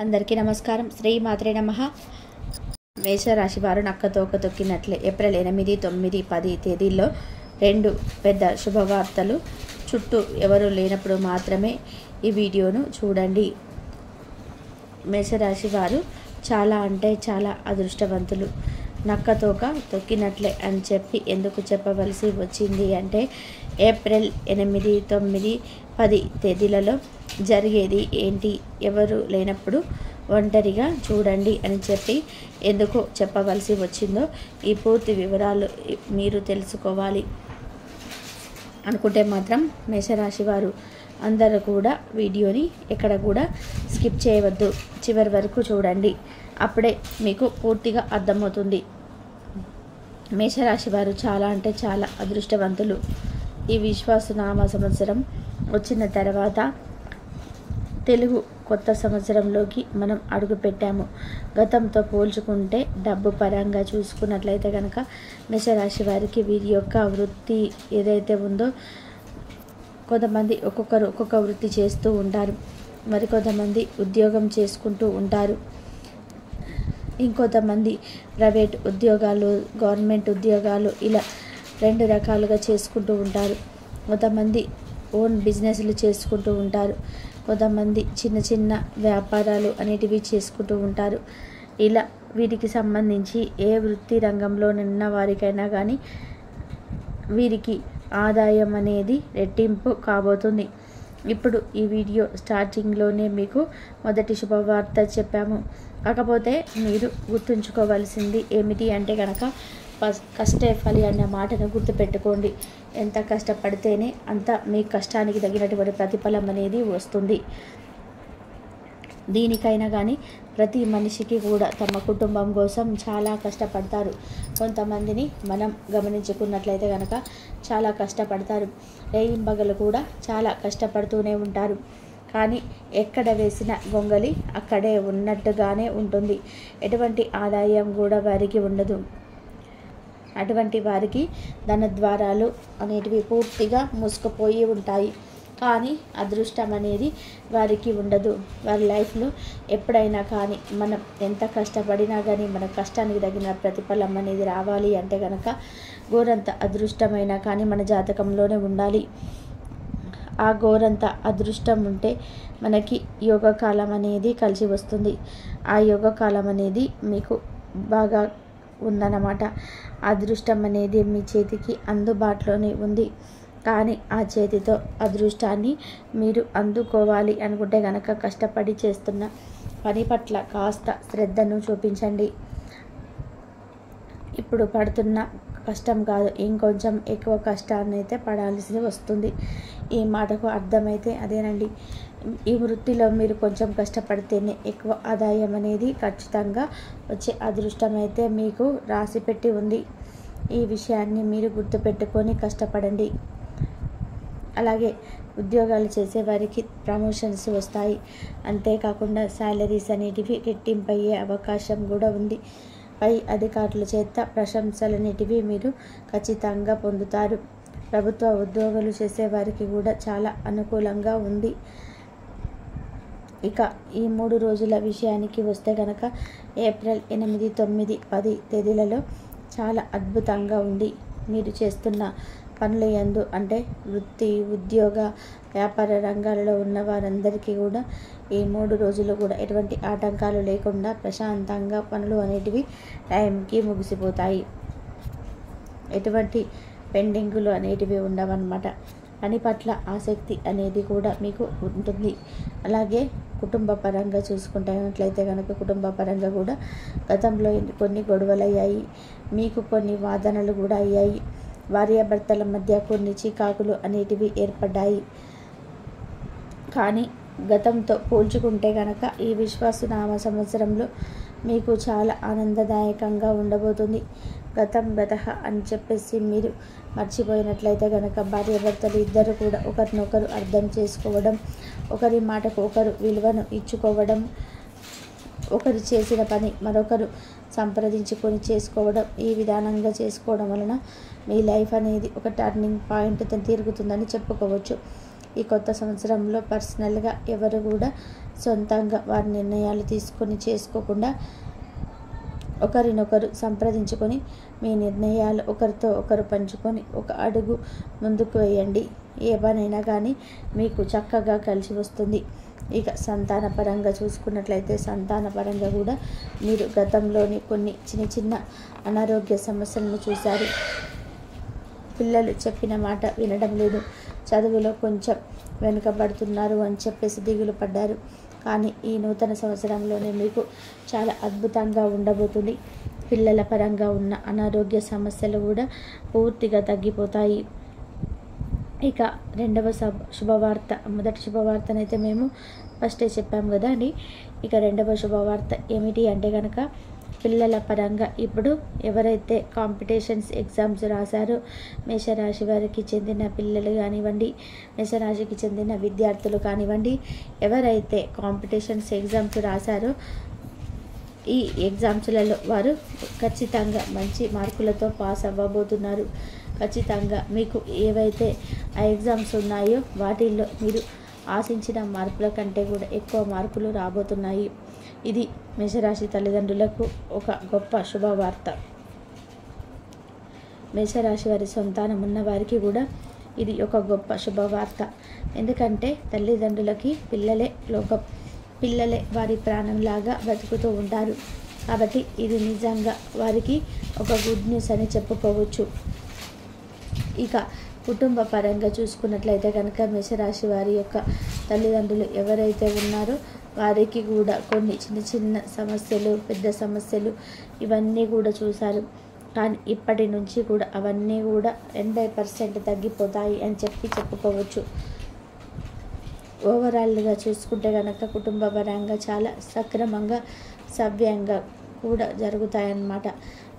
అందరికీ నమస్కారం. శ్రీ మాత్రే నమః. మేషరాశి వారు నక్కతోక తొక్కినట్లే ఏప్రిల్ 8, 9, 10 తేదీల్లో రెండు పెద్ద శుభవార్తలు. చుట్టూ ఎవరు లేనప్పుడు మాత్రమే ఈ వీడియోను చూడండి. మేషరాశి వారు చాలా అంటే చాలా అదృష్టవంతులు. నక్కతోక తొక్కినట్లే అని చెప్పి ఎందుకు చెప్పవలసి వచ్చింది అంటే ఏప్రిల్ 8, 9, 10 తేదీలలో జరిగేది ఏంటి, ఎవరు లేనప్పుడు ఒంటరిగా చూడండి అని చెప్పి ఎందుకు చెప్పవలసి వచ్చిందో ఈ పూర్తి వివరాలు మీరు తెలుసుకోవాలి అనుకుంటే మాత్రం మేషరాశి వారు అందరూ కూడా వీడియోని ఎక్కడ కూడా స్కిప్ చేయవద్దు, చివరి వరకు చూడండి. అప్పుడే మీకు పూర్తిగా అర్థమవుతుంది. మేషరాశి వారు చాలా అంటే చాలా అదృష్టవంతులు. ఈ విశ్వాసనామ సంవత్సరం వచ్చిన తర్వాత తెలుగు కొత్త సంవత్సరంలోకి మనం అడుగుపెట్టాము. గతంతో పోల్చుకుంటే డబ్బు పరంగా చూసుకున్నట్లయితే కనుక మేషరాశి వారికి వీరి యొక్క వృత్తి ఏదైతే ఉందో, కొంతమంది ఒక్కొక్కరు ఒక్కొక్క వృత్తి చేస్తూ ఉంటారు, మరికొంతమంది ఉద్యోగం చేసుకుంటూ ఉంటారు, ఇంకొంతమంది ప్రైవేట్ ఉద్యోగాలు, గవర్నమెంట్ ఉద్యోగాలు, ఇలా రెండు రకాలుగా చేసుకుంటూ ఉంటారు. కొంతమంది ఓన్ బిజినెస్లు చేసుకుంటూ ఉంటారు, కొంతమంది చిన్న చిన్న వ్యాపారాలు అనేటివి చేసుకుంటూ ఉంటారు. ఇలా వీరికి సంబంధించి ఏ వృత్తి రంగంలో ఉన్న వారికైనా కానీ వీరికి ఆదాయం అనేది రెట్టింపు కాబోతుంది. ఇప్పుడు ఈ వీడియో స్టార్టింగ్లోనే మీకు మొదటి శుభవార్త చెప్పాము. కాకపోతే మీరు గుర్తుంచుకోవాల్సింది ఏమిటి అంటే కనుక కష్టే ఫలి అన్న మాటను గుర్తుపెట్టుకోండి. ఎంత కష్టపడితేనే అంత మీ కష్టానికి తగినటువంటి ప్రతిఫలం అనేది వస్తుంది. దీనికైనా కానీ ప్రతి మనిషికి కూడా తమ కుటుంబం కోసం చాలా కష్టపడతారు. కొంతమందిని మనం గమనించుకున్నట్లయితే కనుక చాలా కష్టపడతారు, రేయింబగలు కూడా చాలా కష్టపడుతూనే ఉంటారు. కానీ ఎక్కడ వేసిన గొంగలి అక్కడే ఉన్నట్టుగానే ఉంటుంది. ఎటువంటి ఆదాయం కూడా వారికి ఉండదు. అటువంటి వారికి ధన ద్వారాలు అనేటివి పూర్తిగా మూసుకుపోయి ఉంటాయి. కానీ అదృష్టం అనేది వారికి ఉండదు. వారి లైఫ్లో ఎప్పుడైనా కానీ మనం ఎంత కష్టపడినా కానీ మన కష్టానికి తగిన ప్రతిఫలం అనేది రావాలి అంటే కనుక గోరంత అదృష్టమైనా కానీ మన జాతకంలోనే ఉండాలి. ఆ గోరంత అదృష్టం ఉంటే మనకి యోగకాలం అనేది కలిసి వస్తుంది. ఆ యోగకాలం అనేది మీకు బాగా ఉందన్నమాట. అదృష్టం అనేది మీ చేతికి అందుబాటులోనే ఉంది. కానీ ఆ చేతితో అదృష్టాన్ని మీరు అందుకోవాలి అనుకుంటే కనుక కష్టపడి చేస్తున్న పని పట్ల కాస్త శ్రద్ధను చూపించండి. ఇప్పుడు పడుతున్న కష్టం కాదు, ఇంకొంచెం ఎక్కువ కష్టాన్ని అయితే పడాల్సి వస్తుంది. ఈ మాటకు అర్థమైతే అదేనండి. ఈ వృత్తిలో మీరు కొంచెం కష్టపడితేనే ఎక్కువ ఆదాయం అనేది ఖచ్చితంగా వచ్చే అదృష్టం అయితే మీకు రాసి పెట్టి ఉంది. ఈ విషయాన్ని మీరు గుర్తుపెట్టుకొని కష్టపడండి. అలాగే ఉద్యోగాలు చేసే వారికి ప్రమోషన్స్ వస్తాయి. అంతేకాకుండా శాలరీస్ అనేటివి రెట్టింపయ్యే అవకాశం కూడా ఉంది. పై అధికారుల చేత ప్రశంసలనేటివి మీరు ఖచ్చితంగా పొందుతారు. ప్రభుత్వ ఉద్యోగాలు చేసే వారికి కూడా చాలా అనుకూలంగా ఉంది. ఇక ఈ 3 రోజుల విషయానికి వస్తే కనుక ఏప్రిల్ 8, 9, 10 తేదీలలో చాలా అద్భుతంగా ఉంది. మీరు చేస్తున్న పనుల యందు అంటే వృత్తి, ఉద్యోగ, వ్యాపార రంగాలలో ఉన్న వారందరికీ కూడా ఈ 3 రోజులు కూడా ఎటువంటి ఆటంకాలు లేకుండా ప్రశాంతంగా పనులు అనేటివి టైంకి ముగిసిపోతాయి. ఎటువంటి పెండింగులు అనేటివి ఉండవన్నమాట. పని పట్ల ఆసక్తి అనేది కూడా మీకు ఉంటుంది. అలాగే కుటుంబ పరంగా చూసుకుంటున్నట్లయితే కనుక కుటుంబ పరంగా కూడా గతంలో కొన్ని గొడవలు అయ్యాయి, మీకు కొన్ని వాదనలు కూడా అయ్యాయి, భార్యాభర్తల మధ్య కొన్ని చికాకులు అనేటివి ఏర్పడ్డాయి. కానీ గతంతో పోల్చుకుంటే కనుక ఈ విశ్వాసనామ సంవత్సరంలో మీకు చాలా ఆనందదాయకంగా ఉండబోతుంది. గతం గతః అని చెప్పేసి మీరు మర్చిపోయినట్లయితే కనుక భార్యాభర్తలు ఇద్దరు కూడా ఒకరినొకరు అర్థం చేసుకోవడం, ఒకరి మాటకు ఒకరు విలువను ఇచ్చుకోవడం, ఒకరు చేసిన పని మరొకరు సంప్రదించుకొని చేసుకోవడం, ఈ విధానంగా చేసుకోవడం వలన మీ లైఫ్ అనేది ఒక టర్నింగ్ పాయింట్ తిరుగుతుందని చెప్పుకోవచ్చు. ఈ కొత్త సంవత్సరంలో పర్సనల్గా ఎవరు కూడా సొంతంగా వారి నిర్ణయాలు చేసుకోకుండా ఒకరినొకరు సంప్రదించుకొని మీ నిర్ణయాలు ఒకరితో ఒకరు పంచుకొని ఒక అడుగు ముందుకు వేయండి. ఏ పనైనా కానీ మీకు చక్కగా కలిసి వస్తుంది. ఇక సంతానపరంగా చూసుకున్నట్లయితే సంతానపరంగా కూడా మీరు గతంలోని కొన్ని చిన్న అనారోగ్య సమస్యలను చూశారు. పిల్లలు చెప్పిన మాట వినడం లేదు, చదువులో కొంచెం వెనుకబడుతున్నారు అని చెప్పేసి దిగులు పడ్డారు. కానీ ఈ నూతన సంవత్సరంలోనే మీకు చాలా అద్భుతంగా ఉండబోతుంది. పిల్లల పరంగా ఉన్న అనారోగ్య సమస్యలు కూడా పూర్తిగా తగ్గిపోతాయి. ఇక రెండవ శుభవార్త, మొదటి శుభవార్తనైతే మేము ఫస్టే చెప్పాము కదా అండి. ఇక రెండవ శుభవార్త ఏమిటి అంటే కనుక పిల్లల పరంగా ఇప్పుడు ఎవరైతే కాంపిటీషన్స్ ఎగ్జామ్స్ రాశారో మేషరాశి వారికి చెందిన పిల్లలు కానివ్వండి, మేషరాశికి చెందిన విద్యార్థులు కానివ్వండి, ఎవరైతే కాంపిటీషన్స్ ఎగ్జామ్స్ రాశారో ఈ ఎగ్జామ్స్లలో వారు ఖచ్చితంగా మంచి మార్కులతో పాస్ అవ్వబోతున్నారు. ఖచ్చితంగా మీకు ఏవైతే ఆ ఎగ్జామ్స్ ఉన్నాయో వాటిల్లో మీరు ఆశించిన మార్కుల కంటే కూడా ఎక్కువ మార్కులు రాబోతున్నాయి. ఇది మేషరాశి తల్లిదండ్రులకు ఒక గొప్ప శుభవార్త. మేషరాశి వారి సంతానం ఉన్న వారికి కూడా ఇది ఒక గొప్ప శుభవార్త. ఎందుకంటే తల్లిదండ్రులకి పిల్లలే లోకం, పిల్లలే వారి ప్రాణంలాగా బ్రతుకుతూ ఉంటారు. కాబట్టి ఇది నిజంగా వారికి ఒక గుడ్ న్యూస్ అని చెప్పుకోవచ్చు. ఇక కుటుంబ పరంగా చూసుకున్నట్లయితే కనుక మేషరాశి వారి యొక్క తల్లిదండ్రులు ఎవరైతే ఉన్నారో వారికి కూడా కొన్ని చిన్న సమస్యలు, పెద్ద సమస్యలు ఇవన్నీ కూడా చూశారు. కానీ ఇప్పటి నుంచి కూడా అవన్నీ కూడా 80% తగ్గిపోతాయి అని చెప్పుకోవచ్చు. ఓవరాల్గా చూసుకుంటే కనుక కుటుంబ పరంగా చాలా సక్రమంగా సవ్యంగా కూడా జరుగుతాయన్నమాట.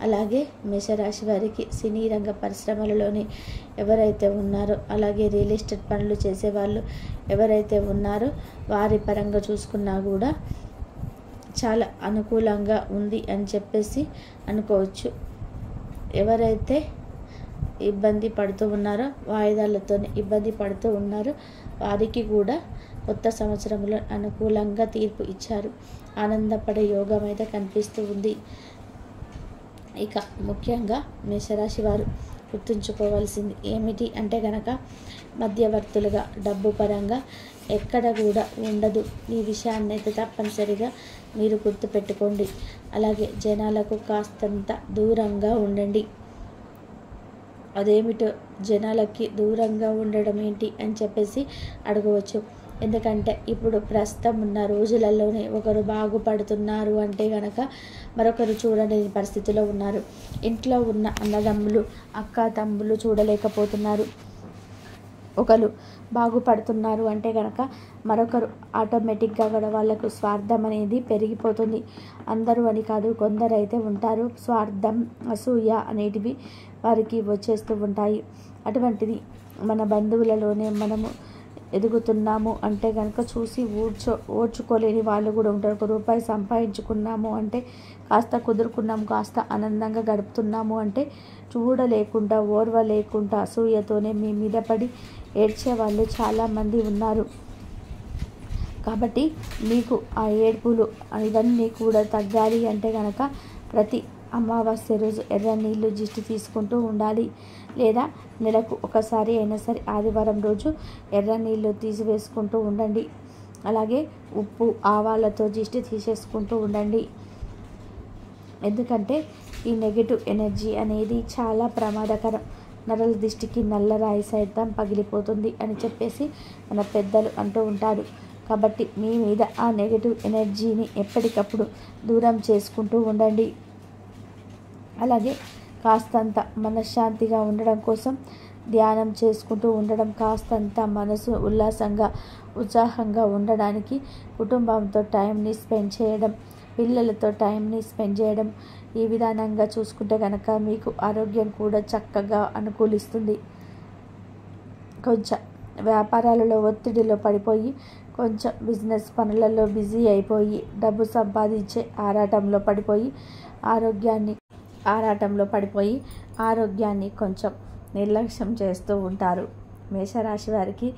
అలాగే మేషరాశి వారికి సినీ రంగ పరిశ్రమలలోని ఎవరైతే ఉన్నారో, అలాగే రియల్ ఎస్టేట్ పనులు చేసేవాళ్ళు ఎవరైతే ఉన్నారో వారి పరంగా చూసుకున్నా కూడా చాలా అనుకూలంగా ఉంది అని చెప్పేసి అనుకోవచ్చు. ఎవరైతే ఇబ్బంది పడుతూ ఉన్నారో, వాయిదాలతో ఇబ్బంది పడుతూ ఉన్నారో వారికి కూడా కొత్త సంవత్సరంలో అనుకూలంగా తీర్పు ఇచ్చారు. ఆనందపడే యోగం అయితే కనిపిస్తూ ఉంది. ఇక ముఖ్యంగా మేషరాశి వారు గుర్తుంచుకోవాల్సింది ఏమిటి అంటే కనుక మధ్యవర్తులుగా డబ్బు పరంగా ఎక్కడ కూడా ఉండదు. ఈ విషయాన్ని అయితే తప్పనిసరిగా మీరు గుర్తుపెట్టుకోండి. అలాగే జనాలకు కాస్తంత దూరంగా ఉండండి. అదేమిటో జనాలకి దూరంగా ఉండడం ఏంటి అని చెప్పేసి అడగవచ్చు. ఎందుకంటే ఇప్పుడు ప్రస్తుతం ఉన్న రోజులలోనే ఒకరు బాగుపడుతున్నారు అంటే కనుక మరొకరు చూడలేని పరిస్థితిలో ఉన్నారు. ఇంట్లో ఉన్న అన్నదమ్ములు, అక్క తమ్ముళ్ళు చూడలేకపోతున్నారు. ఒకరు బాగుపడుతున్నారు అంటే కనుక మరొకరు ఆటోమేటిక్గా కూడా వాళ్ళకు స్వార్థం అనేది పెరిగిపోతుంది. అందరూ అని కాదు, కొందరైతే ఉంటారు స్వార్థం, అసూయ అనేటివి వారికి వచ్చేస్తూ ఉంటాయి. అటువంటిది మన బంధువులలోనే మనము ఎదుగుతున్నాము అంటే కనుక చూసి ఓర్చుకోలేని వాళ్ళు కూడా ఉంటారు. ₹1 సంపాదించుకున్నాము అంటే, కాస్త కుదురుకున్నాము, కాస్త ఆనందంగా గడుపుతున్నాము అంటే చూడలేకుండా, ఓర్వలేకుండా అసూయతోనే మీ మీద పడి ఏడ్చే వాళ్ళు చాలామంది ఉన్నారు. కాబట్టి మీకు ఆ ఏడ్పులు ఇవన్నీ కూడా తగ్గాలి అంటే కనుక ప్రతి అమావాస్య రోజు ఎర్ర నీళ్ళు దిష్టి తీసుకుంటూ ఉండాలి. లేదా నెలకు ఒకసారి అయినా సరే ఆదివారం రోజు ఎర్ర నీళ్ళు తీసివేసుకుంటూ ఉండండి. అలాగే ఉప్పు, ఆవాలతో దిష్టి తీసేసుకుంటూ ఉండండి. ఎందుకంటే ఈ నెగిటివ్ ఎనర్జీ అనేది చాలా ప్రమాదకరం. నరల దిష్టికి నల్లరాయి సైతం పగిలిపోతుంది అని చెప్పేసి మన పెద్దలు అంటూ ఉంటారు. కాబట్టి మీ మీద ఆ నెగిటివ్ ఎనర్జీని ఎప్పటికప్పుడు దూరం చేసుకుంటూ ఉండండి. అలాగే కాస్తంత మనశ్శాంతిగా ఉండడం కోసం ధ్యానం చేసుకుంటూ ఉండడం, కాస్తంత మనసు ఉల్లాసంగా ఉత్సాహంగా ఉండడానికి కుటుంబంతో టైంని స్పెండ్ చేయడం, పిల్లలతో టైంని స్పెండ్ చేయడం, ఈ విధానంగా చూసుకుంటే కనుక మీకు ఆరోగ్యం కూడా చక్కగా అనుకూలిస్తుంది. కొంచెం వ్యాపారాలలో ఒత్తిడిలో పడిపోయి, కొంచెం బిజినెస్ పనులలో బిజీ అయిపోయి, డబ్బు సంపాదించే ఆరాటంలో పడిపోయి ఆరోగ్యాన్ని కొంచెం నిర్లక్ష్యం చేస్తూ ఉంటారు. మేషరాశి వారికి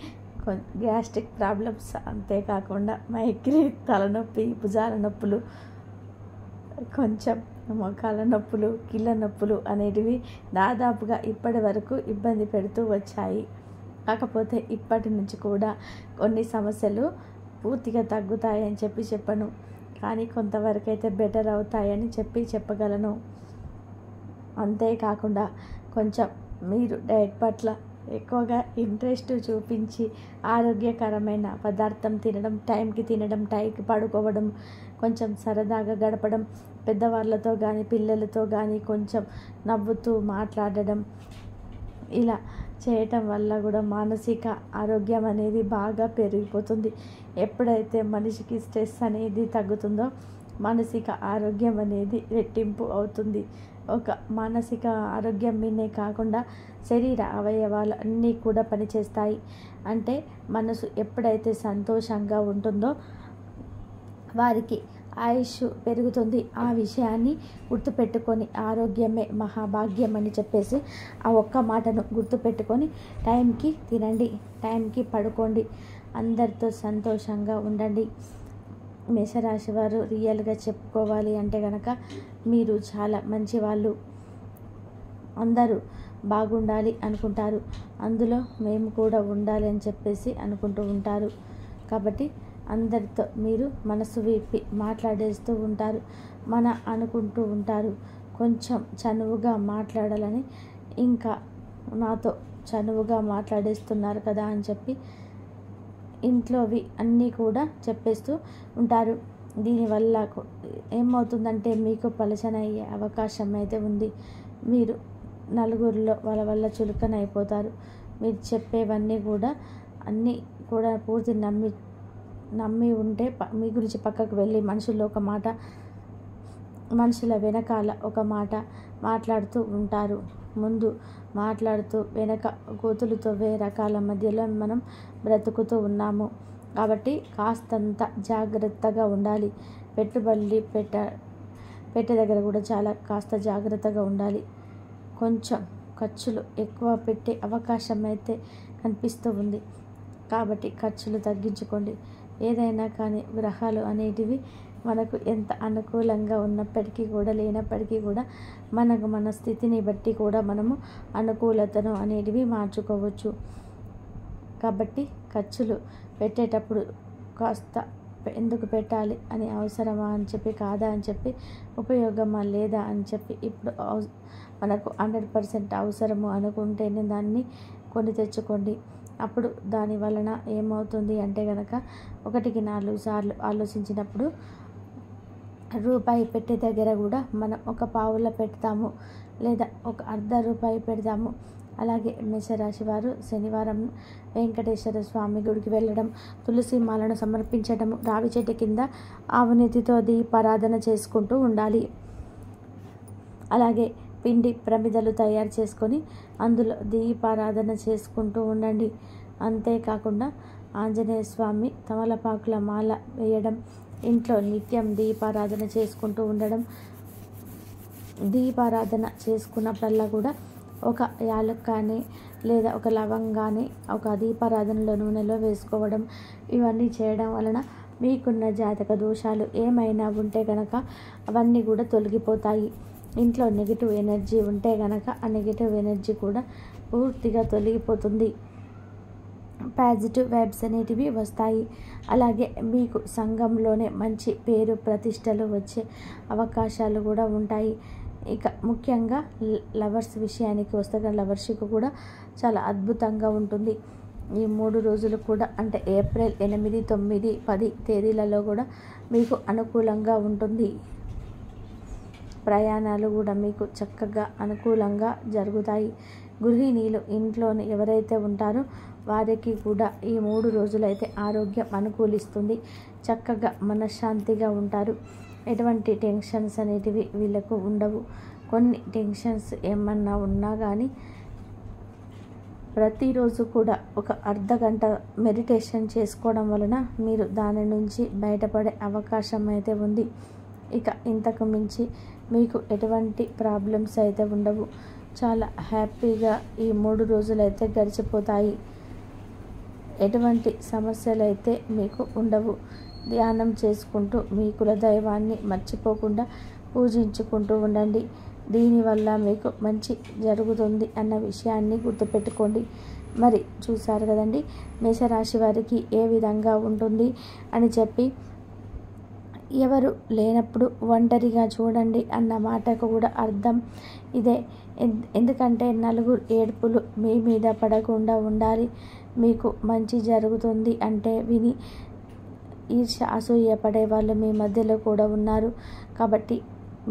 గ్యాస్ట్రిక్ ప్రాబ్లమ్స్, అంతేకాకుండా మైగ్రేన్, తలనొప్పి, భుజాల నొప్పులు, కొంచెం మోకాళ్ళ నొప్పులు, కీళ్ళ నొప్పులు అనేటివి దాదాపుగా ఇప్పటి వరకు ఇబ్బంది పెడుతూ వచ్చాయి. కాకపోతే ఇప్పటి నుంచి కూడా కొన్ని సమస్యలు పూర్తిగా తగ్గుతాయని చెప్పను, కానీ కొంతవరకు అయితే బెటర్ అవుతాయని చెప్పగలను. అంతేకాకుండా కొంచెం మీరు డైట్ పట్ల ఎక్కువగా ఇంట్రెస్ట్ చూపించి ఆరోగ్యకరమైన పదార్థం తినడం, టైంకి తినడం, టైంకి పడుకోవడం, కొంచెం సరదాగా గడపడం, పెద్దవాళ్ళతో కానీ పిల్లలతో కానీ కొంచెం నవ్వుతూ మాట్లాడడం, ఇలా చేయటం వల్ల కూడా మానసిక ఆరోగ్యం అనేది బాగా పెరిగిపోతుంది. ఎప్పుడైతే మనిషికి స్ట్రెస్ అనేది తగ్గుతుందో మానసిక ఆరోగ్యం అనేది రెట్టింపు అవుతుంది. ఒక మానసిక ఆరోగ్యం మీదే కాకుండా శరీర అవయవాలు అన్నీ కూడా పనిచేస్తాయి. అంటే మనసు ఎప్పుడైతే సంతోషంగా ఉంటుందో వారికి ఆయుష్ పెరుగుతుంది. ఆ విషయాన్ని గుర్తుపెట్టుకొని ఆరోగ్యమే మహాభాగ్యం అని చెప్పేసి ఆ ఒక్క మాటను గుర్తుపెట్టుకొని టైంకి తినండి, టైంకి పడుకోండి, అందరితో సంతోషంగా ఉండండి. మేషరాశి వారు రియల్గా చెప్పుకోవాలి అంటే కనుక మీరు చాలా మంచివాళ్ళు. అందరూ బాగుండాలి అనుకుంటారు, అందులో మేము కూడా ఉండాలి అని చెప్పేసి అనుకుంటూ ఉంటారు. కాబట్టి అందరితో మీరు మనసు విప్పి మాట్లాడేస్తూ ఉంటారు, అనుకుంటూ ఉంటారు. కొంచెం చనువుగా మాట్లాడాలని, ఇంకా నాతో చనువుగా మాట్లాడేస్తున్నారు కదా అని చెప్పి ఇంట్లోవి అన్నీ కూడా చెప్పేస్తూ ఉంటారు. దీనివల్ల ఏమవుతుందంటే మీకు పలచన అయ్యే అవకాశం అయితే ఉంది. మీరు నలుగురిలో వాళ్ళ వల్ల చులకన అయిపోతారు. మీరు చెప్పేవన్నీ కూడా అన్నీ కూడా పూర్తి నమ్మి ఉంటే మీ గురించి పక్కకు వెళ్ళి మనుషుల్లో ఒక మాట, మనుషుల వెనకాల ఒక మాట మాట్లాడుతూ ఉంటారు. ముందు మాట్లాడుతూ వెనక గోతులు తవ్వే రకాల మధ్యలో మనం బ్రతుకుతూ ఉన్నాము. కాబట్టి కాస్తంత జాగ్రత్తగా ఉండాలి. పెట్టుబడి పెట్టే దగ్గర కూడా చాలా కాస్త జాగ్రత్తగా ఉండాలి. కొంచెం ఖర్చులు ఎక్కువ పెట్టే అవకాశం అయితే కనిపిస్తూ ఉంది. కాబట్టి ఖర్చులు తగ్గించుకోండి. ఏదైనా కానీ గ్రహాలు అనేటివి మనకు ఎంత అనుకూలంగా ఉన్నప్పటికీ కూడా లేనప్పటికీ కూడా మన స్థితిని బట్టి కూడా మనము అనుకూలతను అనేటివి మార్చుకోవచ్చు. కాబట్టి ఖర్చులు పెట్టేటప్పుడు కాస్త ఎందుకు పెట్టాలి అని, అవసరమా అని చెప్పి, కాదా అని చెప్పి, ఉపయోగమా లేదా అని చెప్పి, ఇప్పుడు మనకు 100% అవసరము అనుకుంటేనే దాన్ని కొని తెచ్చుకోండి. అప్పుడు దాని వలన ఏమవుతుంది అంటే కనుక 1కి 4 సార్లు ఆలోచించినప్పుడు రూపాయి పెట్టే దగ్గర కూడా మనం ఒక పావుల పెడతాము, లేదా ఒక ₹1 పెడతాము. అలాగే మేషరాశి వారు శనివారం వెంకటేశ్వర స్వామి గుడికి వెళ్ళడం, తులసి మాలను సమర్పించడం, రావి చెట్టు కింద ఆవునేతితో దీపారాధన చేసుకుంటూ ఉండాలి. అలాగే పిండి ప్రమిదలు తయారు చేసుకొని అందులో దీపారాధన చేసుకుంటూ ఉండండి. అంతేకాకుండా ఆంజనేయ స్వామి తమలపాకుల మాల వేయడం, ఇంట్లో నిత్యం దీపారాధన చేసుకుంటూ ఉండడం. దీపారాధన చేసుకున్నప్పుడల్లా కూడా ఒక యాలక్కాని లేదా ఒక లవంగాన్ని ఒక దీపారాధనలో నూనెలో వేసుకోవడం, ఇవన్నీ చేయడం వలన మీకున్న జాతక దోషాలు ఏమైనా ఉంటే కనుక అవన్నీ కూడా తొలగిపోతాయి. ఇంట్లో నెగిటివ్ ఎనర్జీ ఉంటే కనుక ఆ నెగిటివ్ ఎనర్జీ కూడా పూర్తిగా తొలగిపోతుంది. పాజిటివ్ వైబ్స్ అనేటివి వస్తాయి. అలాగే మీకు సంఘంలోనే మంచి పేరు ప్రతిష్టలు వచ్చే అవకాశాలు కూడా ఉంటాయి. ఇక ముఖ్యంగా లవర్స్ విషయానికి వస్తే లవర్షిప్ కూడా చాలా అద్భుతంగా ఉంటుంది. ఈ 3 రోజులు కూడా అంటే ఏప్రిల్ 8, 9, 10 తేదీలలో కూడా మీకు అనుకూలంగా ఉంటుంది. ప్రయాణాలు కూడా మీకు చక్కగా అనుకూలంగా జరుగుతాయి. గృహిణీలు ఇంట్లోని ఎవరైతే ఉంటారో వారికి కూడా ఈ 3 రోజులైతే ఆరోగ్యం అనుకూలిస్తుంది. చక్కగా మనశ్శాంతిగా ఉంటారు. ఎటువంటి టెన్షన్స్ అనేటివి వీళ్ళకు ఉండవు. కొన్ని టెన్షన్స్ ఏమన్నా ఉన్నా కానీ ప్రతిరోజు కూడా ఒక అర్ధగంట మెడిటేషన్ చేసుకోవడం వలన మీరు దాని నుంచి బయటపడే అవకాశం అయితే ఉంది. ఇక ఇంతకు మించి మీకు ఎటువంటి ప్రాబ్లమ్స్ అయితే ఉండవు. చాలా హ్యాపీగా ఈ 3 రోజులు అయితే గడిచిపోతాయి. ఎటువంటి సమస్యలు అయితే మీకు ఉండవు. ధ్యానం చేసుకుంటూ మీ కులదైవాన్ని మర్చిపోకుండా పూజించుకుంటూ ఉండండి. దీనివల్ల మీకు మంచి జరుగుతుంది అన్న విషయాన్ని గుర్తుపెట్టుకోండి. మరి చూసారు కదండి మేషరాశి వారికి ఏ విధంగా ఉంటుంది అని చెప్పి. ఎవరు లేనప్పుడు ఒంటరిగా చూడండి అన్న మాటకు కూడా అర్థం ఇదే. ఎందుకంటే నలుగురు ఏడుపులు మీ మీద పడకుండా ఉండాలి. మీకు మంచి జరుగుతుంది అంటే విని ఈర్ష్య అసూయ పడే వాళ్ళు మీ మధ్యలో కూడా ఉన్నారు. కాబట్టి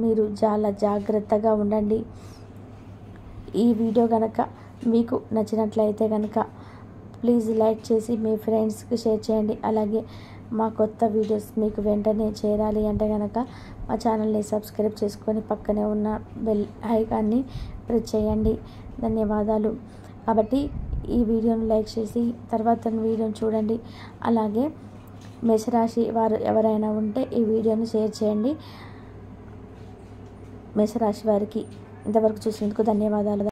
మీరు చాలా జాగ్రత్తగా ఉండండి. ఈ వీడియో కనుక మీకు నచ్చినట్లయితే కనుక ప్లీజ్ లైక్ చేసి మీ ఫ్రెండ్స్కి షేర్ చేయండి. అలాగే మా కొత్త వీడియోస్ మీకు వెంటనే చేరాలి అంటే కనుక మా ఛానల్ని సబ్స్క్రైబ్ చేసుకొని పక్కనే ఉన్న బెల్ ఐకాన్ని ప్రెస్ చేయండి. ధన్యవాదాలు. కాబట్టి ఈ వీడియోని లైక్ చేసి తర్వాత వీడియోని చూడండి. అలాగే మేషరాశి వారు ఎవరైనా ఉంటే ఈ వీడియోని షేర్ చేయండి. మేషరాశి వారికి ఇంతవరకు చూసినందుకు ధన్యవాదాలు.